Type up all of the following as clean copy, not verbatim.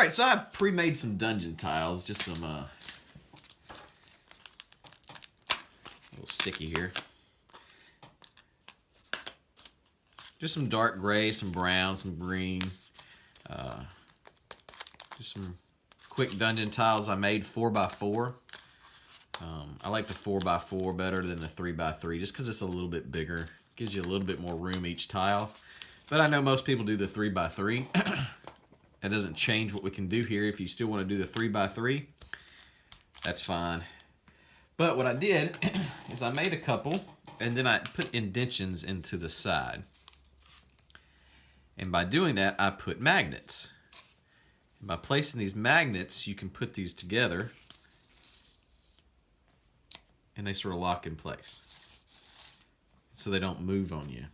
Alright, so I've pre-made some dungeon tiles, just some a little sticky here. Just some dark gray, some brown, some green. Just some quick dungeon tiles I made 4x4. I like the 4x4 better than the 3x3 just because it's a little bit bigger. Gives you a little bit more room each tile. But I know most people do the 3x3. That doesn't change what we can do here. If you still want to do the 3x3, that's fine. But what I did is I made a couple and then I put indentions into the side. And by doing that, I put magnets. And by placing these magnets, you can put these together and they sort of lock in place so they don't move on you.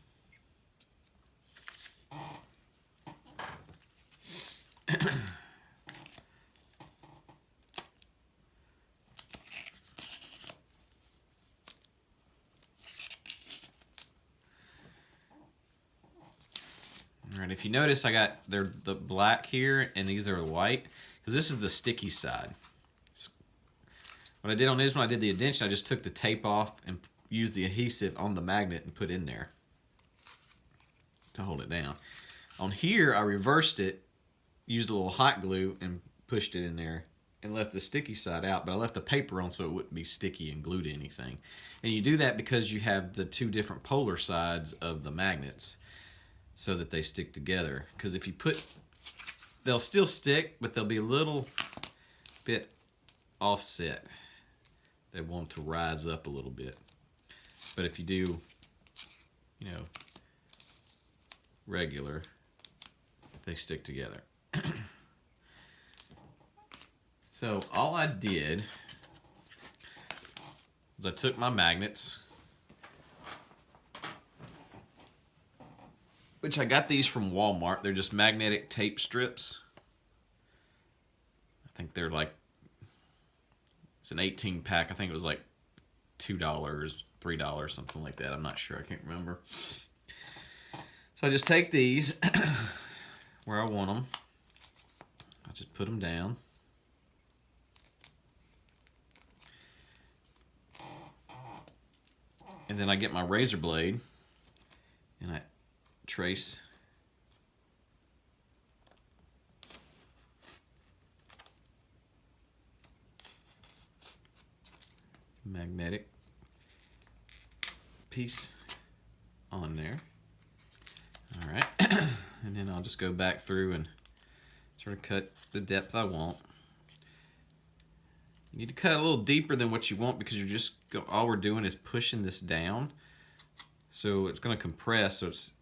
All right, if you notice, I got the black here and these are the white because this is the sticky side. What I did on this one, I did the indention, I just took the tape off and used the adhesive on the magnet and put in there to hold it down. On here, I reversed it, used a little hot glue and pushed it in there and left the sticky side out, but I left the paper on so it wouldn't be sticky and glued to anything. And you do that because you have the two different polar sides of the magnets so that they stick together. Because if you put, they'll still stick, but they'll be a little bit offset. They want to rise up a little bit. But if you do, you know, regular, they stick together. So all I did was I took my magnets, which I got these from Walmart. They're just magnetic tape strips. I think they're like, it's an 18 pack. I think it was like $2, $3, something like that. I'm not sure. I can't remember. So I just take these where I want them. I just put them down. And then I get my razor blade and I trace magnetic piece on there. All right, and then I'll just go back through and sort of cut the depth I want. You need to cut a little deeper than what you want because you're just all we're doing is pushing this down, so it's going to compress. So it's,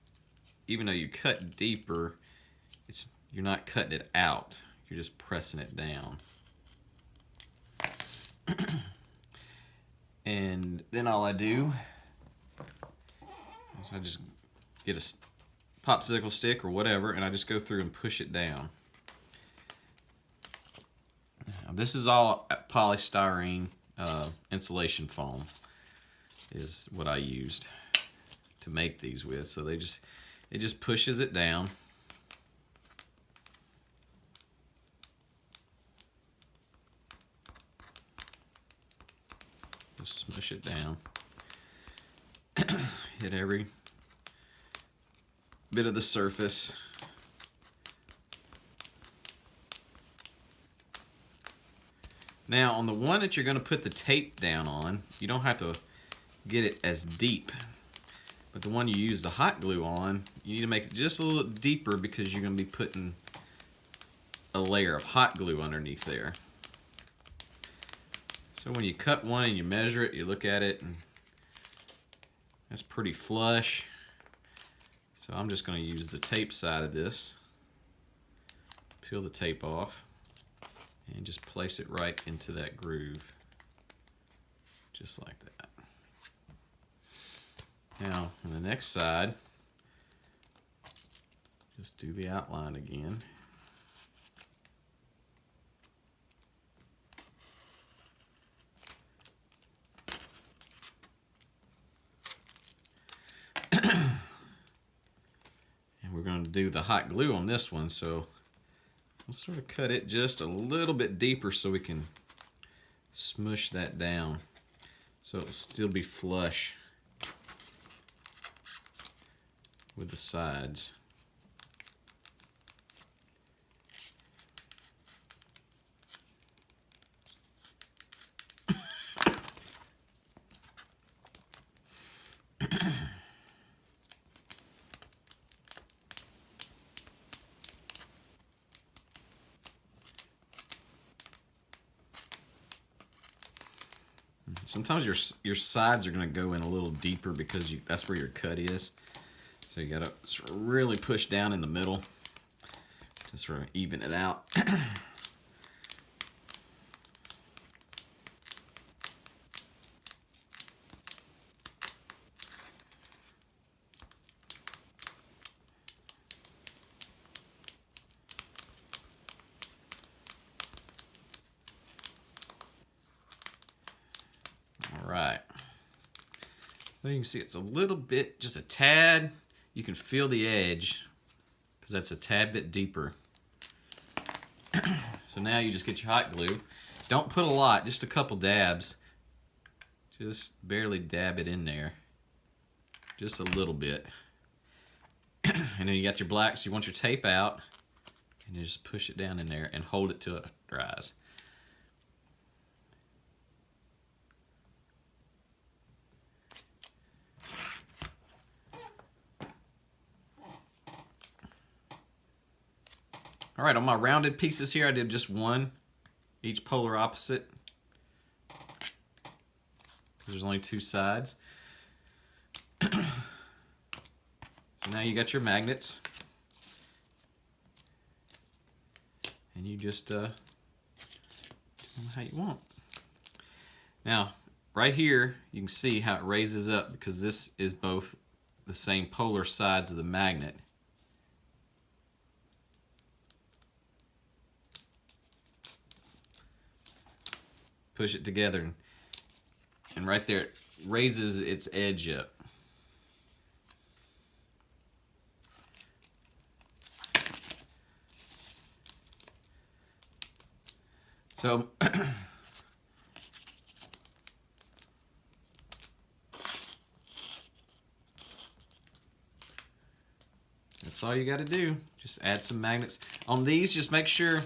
even though you cut deeper, you're not cutting it out. You're just pressing it down. And then all I do is I just get a popsicle stick or whatever, and I just go through and push it down. Now, this is all polystyrene insulation foam is what I used to make these with. So it just pushes it down. Just smush it down. Hit every bit of the surface. Now on the one that you're going to put the tape down on, you don't have to get it as deep. But the one you use the hot glue on, you need to make it just a little deeper because you're going to be putting a layer of hot glue underneath there. So when you cut one and you measure it, you look at it, and that's pretty flush. So I'm just going to use the tape side of this, peel the tape off, and just place it right into that groove, just like that. Now, on the next side, just do the outline again. And we're going to do the hot glue on this one, so We'll sort of cut it just a little bit deeper so we can smush that down so it'll still be flush with the sides. Sometimes your sides are going to go in a little deeper because that's where your cut is. So you got to sort of really push down in the middle to sort of even it out. Right. So you can see it's a little bit, just a tad. You can feel the edge because that's a tad bit deeper. So now you just get your hot glue. Don't put a lot, just a couple dabs. Just barely dab it in there. Just a little bit. And then you got your black, so you want your tape out. And you just push it down in there and hold it till it dries. All right, on my rounded pieces here, I did just one, each polar opposite, because there's only two sides. So now you got your magnets, and you just do them how you want. Now, right here, you can see how it raises up because this is both the same polar sides of the magnet. Push it together, and right there it raises its edge up. So that's all you got to do. Just add some magnets. On these, just make sure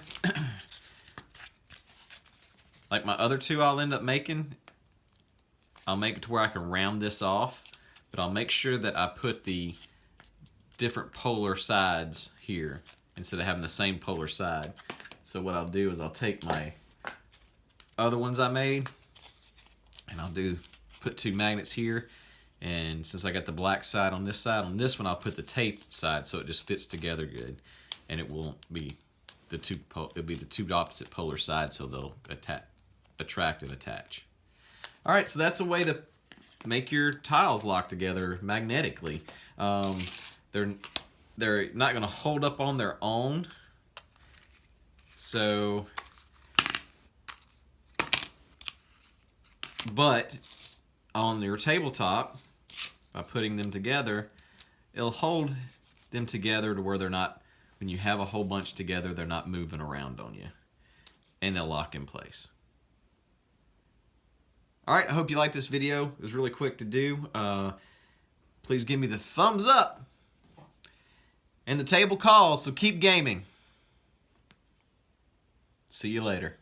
like my other two I'll end up making, I'll make it to where I can round this off, but I'll make sure that I put the different polar sides here instead of having the same polar side. So what I'll do is I'll take my other ones I made and I'll put two magnets here, and since I got the black side, on this one I'll put the tape side so it just fits together good, and it won't be it'll be the two opposite polar sides, so they'll attract and attach. All right, so that's a way to make your tiles lock together magnetically. They're not going to hold up on their own, but on your tabletop, by putting them together, it'll hold them together to where they're not, when you have a whole bunch together, they're not moving around on you, and they'll lock in place. All right, I hope you liked this video. It was really quick to do. Please give me the thumbs up. And the table calls, so keep gaming. See you later.